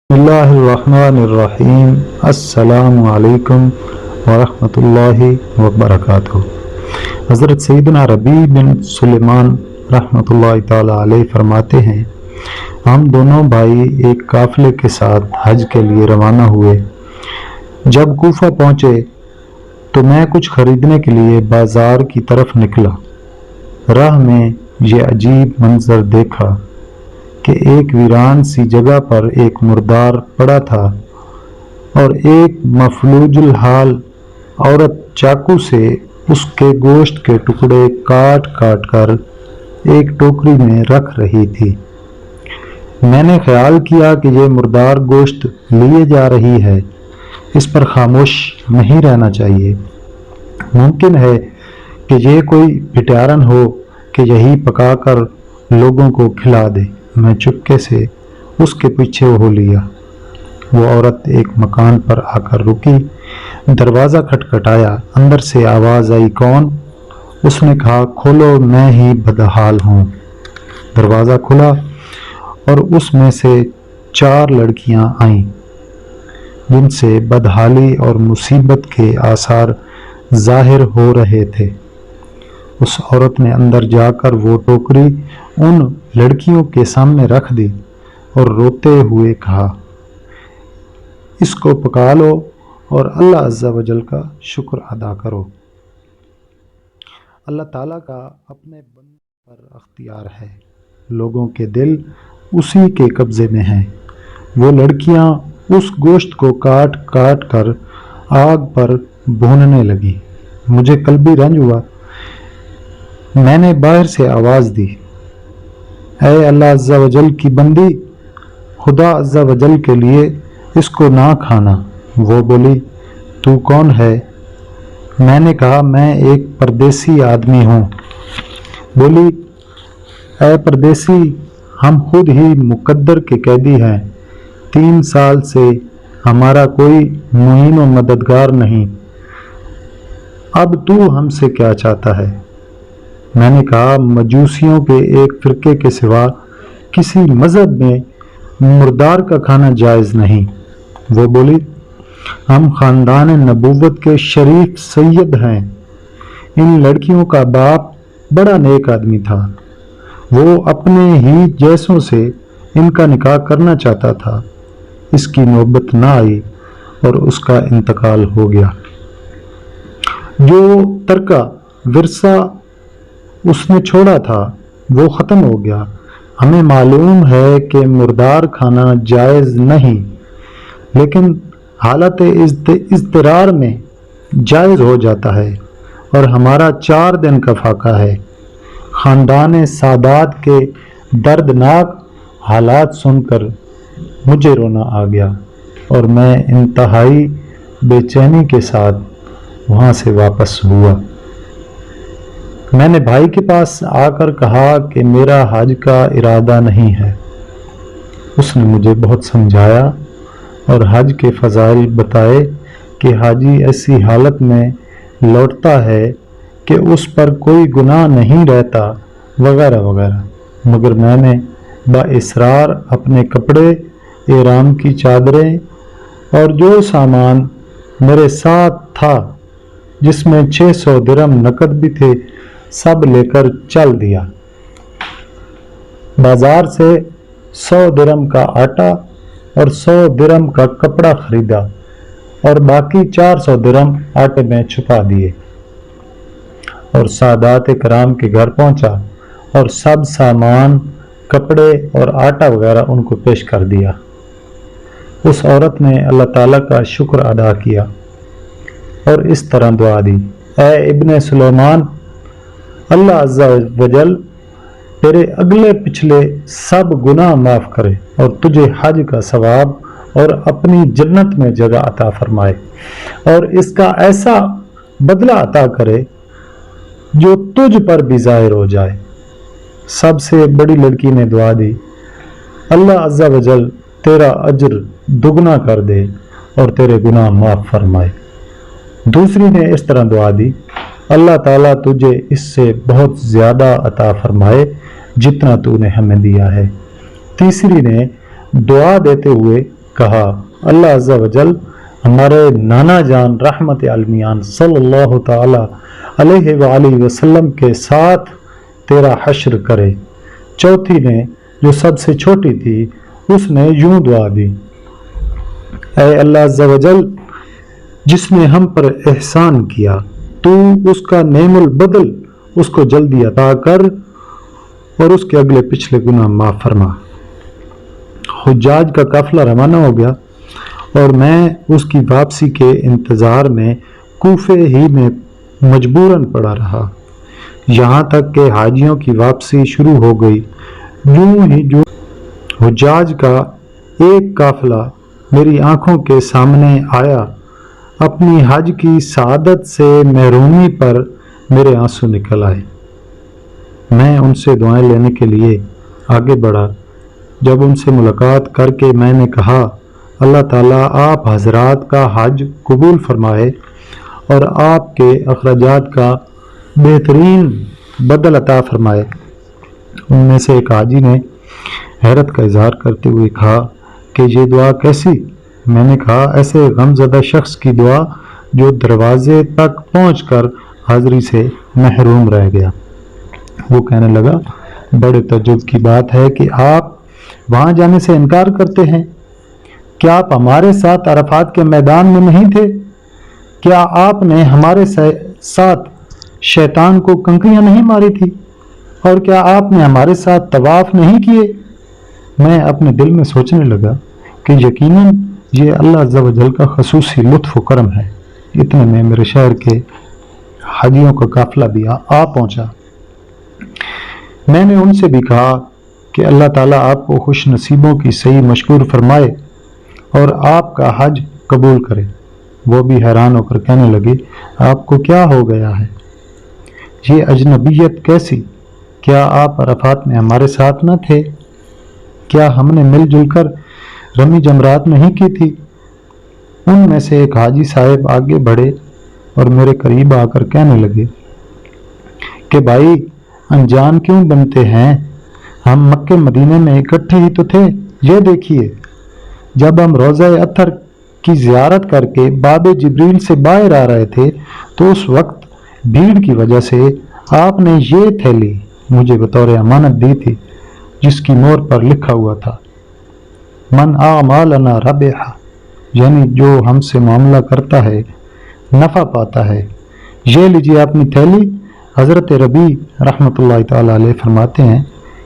بسم اللہ الرحمن الرحیم۔ السلام علیکم ورحمۃ اللہ وبرکاتہ۔ حضرت سیدنا ربیع بن سلیمان رحمۃ اللہ تعالی علیہ فرماتے ہیں، ہم دونوں بھائی ایک قافلے کے ساتھ حج کے لیے روانہ ہوئے۔ جب کوفہ پہنچے تو میں کچھ خریدنے کے لیے بازار کی طرف نکلا۔ راہ میں یہ عجیب منظر دیکھا کہ ایک ویران سی جگہ پر ایک مردار پڑا تھا اور ایک مفلوج الحال عورت چاقو سے اس کے گوشت کے ٹکڑے کاٹ کاٹ کر ایک ٹوکری میں رکھ رہی تھی۔ میں نے خیال کیا کہ یہ مردار گوشت لیے جا رہی ہے، اس پر خاموش نہیں رہنا چاہیے۔ ممکن ہے کہ یہ کوئی پٹیارن ہو کہ یہی پکا کر لوگوں کو کھلا دے۔ میں چپکے سے اس کے پیچھے ہو لیا۔ وہ عورت ایک مکان پر آ کر رکی، دروازہ کھٹکھٹایا، اندر سے آواز آئی، کون؟ اس نے کہا، کھولو، میں ہی بدحال ہوں۔ دروازہ کھلا اور اس میں سے 4 لڑکیاں آئیں جن سے بدحالی اور مصیبت کے آثار ظاہر ہو رہے تھے۔ اس عورت نے اندر جا کر وہ ٹوکری ان لڑکیوں کے سامنے رکھ دی اور روتے ہوئے کہا، اس کو پکا لو اور اللہ عز و جل کا شکر ادا کرو۔ اللہ تعالیٰ کا اپنے بندوں پر اختیار ہے، لوگوں کے دل اسی کے قبضے میں ہیں۔ وہ لڑکیاں اس گوشت کو کاٹ کاٹ کر آگ پر بھوننے لگی۔ مجھے قلبی رنج ہوا۔ میں نے باہر سے آواز دی، اے اللہ عز و جل کی بندی، خدا عز و جل کے لیے اس کو نہ کھانا۔ وہ بولی، تو کون ہے؟ میں نے کہا، میں ایک پردیسی آدمی ہوں۔ بولی، اے پردیسی، ہم خود ہی مقدر کے قیدی ہیں، 3 سال سے ہمارا کوئی معین و مددگار نہیں، اب تو ہم سے کیا چاہتا ہے؟ میں نے کہا، مجوسیوں کے ایک فرقے کے سوا کسی مذہب میں مردار کا کھانا جائز نہیں۔ وہ بولی، ہم خاندان نبوت کے شریف سید ہیں، ان لڑکیوں کا باپ بڑا نیک آدمی تھا، وہ اپنے ہی جیسوں سے ان کا نکاح کرنا چاہتا تھا، اس کی نوبت نہ آئی اور اس کا انتقال ہو گیا۔ جو ترکہ ورثہ اس نے چھوڑا تھا وہ ختم ہو گیا۔ ہمیں معلوم ہے کہ مردار کھانا جائز نہیں، لیکن حالت اضطرار میں جائز ہو جاتا ہے، اور ہمارا 4 دن کا فاقہ ہے۔ خاندان سادات کے دردناک حالات سن کر مجھے رونا آ گیا اور میں انتہائی بے چینی کے ساتھ وہاں سے واپس ہوا۔ میں نے بھائی کے پاس آ کر کہا کہ میرا حج کا ارادہ نہیں ہے۔ اس نے مجھے بہت سمجھایا اور حج کے فضائل بتائے کہ حاجی ایسی حالت میں لوٹتا ہے کہ اس پر کوئی گناہ نہیں رہتا، وغیرہ وغیرہ، مگر میں نے باصرار اپنے کپڑے، احرام کی چادریں اور جو سامان میرے ساتھ تھا، جس میں 600 درہم نقد بھی تھے، سب لے کر چل دیا۔ بازار سے 100 درہم کا آٹا اور 100 درہم کا کپڑا خریدا اور باقی 400 درہم آٹے میں چھپا دیے، اور سادات کرام کے گھر پہنچا اور سب سامان، کپڑے اور آٹا وغیرہ ان کو پیش کر دیا۔ اس عورت نے اللہ تعالیٰ کا شکر ادا کیا اور اس طرح دعا دی، اے ابن سلیمان، اللہ عز و جل تیرے اگلے پچھلے سب گناہ معاف کرے اور تجھے حج کا ثواب اور اپنی جنت میں جگہ عطا فرمائے، اور اس کا ایسا بدلہ عطا کرے جو تجھ پر بھی ظاہر ہو جائے۔ سب سے بڑی لڑکی نے دعا دی، اللہ عز و جل تیرا اجر دگنا کر دے اور تیرے گناہ معاف فرمائے۔ دوسری نے اس طرح دعا دی، اللہ تعالیٰ تجھے اس سے بہت زیادہ عطا فرمائے جتنا تو نے ہمیں دیا ہے۔ تیسری نے دعا دیتے ہوئے کہا اللہ عز و جل ہمارے نانا جان رحمت عالمیان صلی اللہ تعالی علیہ وآلہ وسلم کے ساتھ تیرا حشر کرے۔ چوتھی نے جو سب سے چھوٹی تھی اس نے یوں دعا دی، اے اللہ عز و جل جس نے ہم پر احسان کیا تو اس کا نعم البدل اس کو جلدی عطا کر اور اس کے اگلے پچھلے گناہ معاف فرما۔ حجاج کا قافلہ روانہ ہو گیا اور میں اس کی واپسی کے انتظار میں کوفے ہی میں مجبوراً پڑا رہا، یہاں تک کہ حاجیوں کی واپسی شروع ہو گئی۔ یوں ہی جو حجاج کا ایک قافلہ میری آنکھوں کے سامنے آیا، اپنی حج کی سعادت سے محرومی پر میرے آنسو نکل آئے۔ میں ان سے دعائیں لینے کے لیے آگے بڑھا۔ جب ان سے ملاقات کر کے میں نے کہا اللہ تعالیٰ آپ حضرات کا حج قبول فرمائے اور آپ کے اخراجات کا بہترین بدل عطا فرمائے۔ ان میں سے ایک حاجی نے حیرت کا اظہار کرتے ہوئے کہا کہ یہ دعا کیسی؟ میں نے کہا ایسے غمزدہ شخص کی دعا جو دروازے تک پہنچ کر حاضری سے محروم رہ گیا۔ وہ کہنے لگا بڑے تعجب کی بات ہے کہ آپ وہاں جانے سے انکار کرتے ہیں۔ کیا آپ ہمارے ساتھ عرفات کے میدان میں نہیں تھے؟ کیا آپ نے ہمارے ساتھ شیطان کو کنکریاں نہیں ماری تھی؟ اور کیا آپ نے ہمارے ساتھ طواف نہیں کیے؟ میں اپنے دل میں سوچنے لگا کہ یقیناً یہ اللہ عز و جل کا خصوصی لطف و کرم ہے۔ اتنے میں میرے شہر کے حاجیوں کا قافلہ بھی آ پہنچا۔ میں نے ان سے بھی کہا کہ اللہ تعالیٰ آپ کو خوش نصیبوں کی صحیح مشکور فرمائے اور آپ کا حج قبول کرے۔ وہ بھی حیران ہو کر کہنے لگے آپ کو کیا ہو گیا ہے؟ یہ اجنبیت کیسی؟ کیا آپ عرفات میں ہمارے ساتھ نہ تھے؟ کیا ہم نے مل جل کر رمی جمرات نہیں کی تھی؟ ان میں سے ایک حاجی صاحب آگے بڑھے اور میرے قریب آ کر کہنے لگے کہ بھائی انجان کیوں بنتے ہیں؟ ہم مکہ مدینے میں اکٹھے ہی تو تھے۔ یہ دیکھیے جب ہم روضہ اطہر کی زیارت کر کے باب جبریل سے باہر آ رہے تھے تو اس وقت بھیڑ کی وجہ سے آپ نے یہ تھیلی مجھے بطور امانت دی تھی جس کی مور پر لکھا ہوا تھا من اعمالنا ربح، یعنی جو ہم سے معاملہ کرتا ہے نفع پاتا ہے۔ یہ لیجیے اپنی تھیلی۔ حضرت ربیع رحمۃ اللہ تعالی علیہ فرماتے ہیں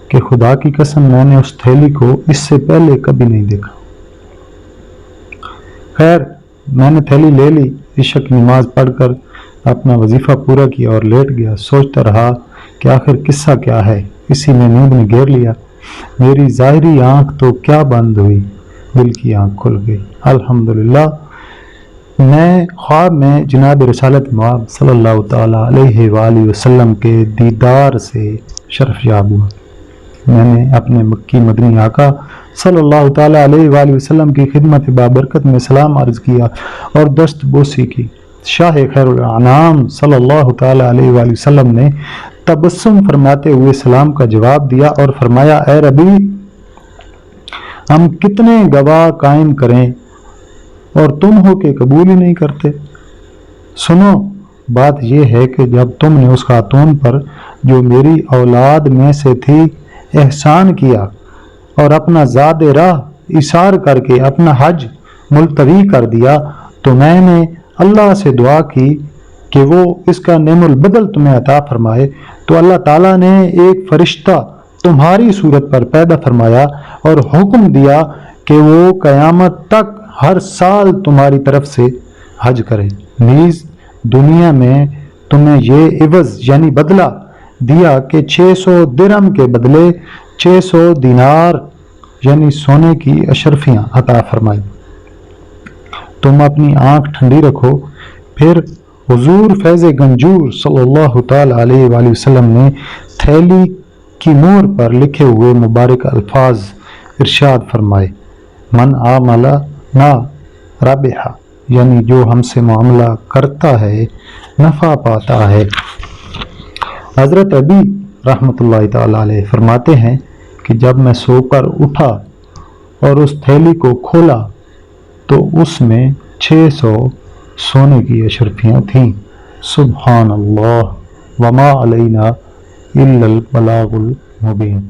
کہ خدا کی قسم میں نے اس تھیلی کو اس سے پہلے کبھی نہیں دیکھا۔ خیر میں نے تھیلی لے لی، عشاء کی نماز پڑھ کر اپنا وظیفہ پورا کیا اور لیٹ گیا۔ سوچتا رہا کہ آخر قصہ کیا ہے۔ اسی میں نیند نے گھیر لیا۔ میری ظاہری آنکھ تو کیا بند ہوئی، دل کی آنکھ کھل گئی۔ الحمدللہ میں خواب میں جناب رسالت مآب صلی اللہ تعالی علیہ وآلہ وسلم کے دیدار سے شرف یاب ہوا۔ میں نے اپنے مکی مدنی آقا صلی اللہ تعالی علیہ وآلہ وسلم کی خدمت بابرکت میں سلام عرض کیا اور دست بوسی کی۔ شاہ خیر الانام صلی اللہ تعالی علیہ وآلہ وسلم نے تبسم فرماتے ہوئے سلام کا جواب دیا اور فرمایا اے ربیع ہم کتنے گواہ قائم کریں اور تم ہو کہ قبول ہی نہیں کرتے۔ سنو بات یہ ہے کہ جب تم نے اس خاتون پر جو میری اولاد میں سے تھی احسان کیا اور اپنا زاد راہ ایثار کر کے اپنا حج ملتوی کر دیا تو میں نے اللہ سے دعا کی کہ وہ اس کا نعم البدل تمہیں عطا فرمائے، تو اللہ تعالیٰ نے ایک فرشتہ تمہاری صورت پر پیدا فرمایا اور حکم دیا کہ وہ قیامت تک ہر سال تمہاری طرف سے حج کرے، نیز دنیا میں تمہیں یہ عوض یعنی بدلہ دیا کہ 600 درہم کے بدلے 600 دینار یعنی سونے کی اشرفیاں عطا فرمائی۔ تم اپنی آنکھ ٹھنڈی رکھو۔ پھر حضور فیض گنجور صلی اللہ تعالی علیہ وآلہ وسلم نے تھیلی کی مور پر لکھے ہوئے مبارک الفاظ ارشاد فرمائے من عامل نا ربح، یعنی جو ہم سے معاملہ کرتا ہے نفع پاتا ہے۔ حضرت ربیع رحمۃ اللہ تعالی علیہ فرماتے ہیں کہ جب میں سو کر اٹھا اور اس تھیلی کو کھولا تو اس میں 600 سونے کی اشرفیاں تھیں۔ سبحان اللہ وما علینا الا البلاغ المبین۔